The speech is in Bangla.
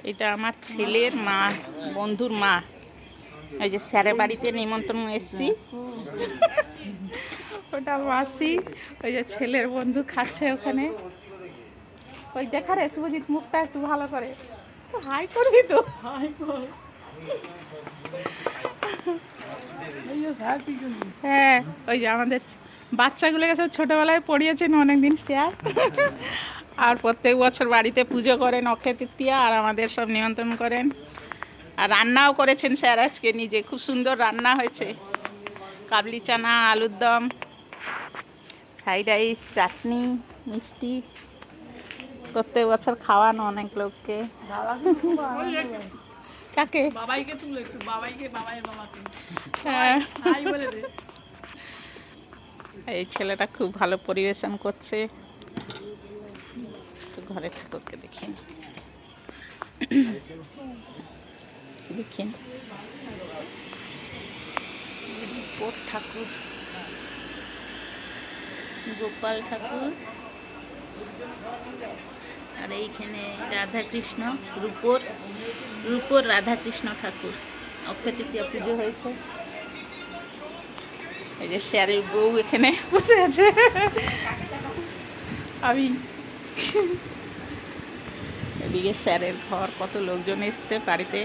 এটা আমার ছেলের মা, বন্ধুর মা। ওই যে স্যারের বাড়িতে নিমন্ত্রণ এসছি, ওটা মাসি। ওই যে ছেলের বন্ধু খাচ্ছে ওখানে। ওই দেখা রে শুভজিৎ, মুখটা একটু ভালো করে হাই করবি তো। হ্যাঁ, ওই যে আমাদের বাচ্চাগুলোকে সব ছোটোবেলায় পড়িয়েছেন অনেকদিন স্যার। আর প্রত্যেক বছর বাড়িতে পুজো করেন অক্ষয় তৃতীয়া, আর আমাদের সব নিমন্ত্রণ করেন। আর রান্নাও করেছেন স্যার আজকে নিজে, খুব সুন্দর রান্না হয়েছে। কাবলি চানা, আলুর দম, ফ্রাইড রাইস, চাটনি, মিষ্টি। প্রত্যেক বছর খাওয়ানো অনেক লোককে। কাকে? বাবাইকে তুলো একটু, বাবাইকে, বাবাইয়ের বাবাকে। হ্যাঁ, হাই বলে দে। এই ছেলেটা খুব ভালো পরিবেশন করছে। ঘরে ঠাকুরকে দেখেন, দেখেন ঠাকুর, গোপাল ঠাকুর, আর এইখানে রাধাকৃষ্ণ, রূপর রাধাকৃষ্ণ ঠাকুর। অক্ষয় তৃতীয়া পুজো হয়েছে। এই যে স্যারের বউ এখানে বসে আছে। আমি এদিকে স্যারের ঘর, কত লোকজন এসছে বাড়িতে।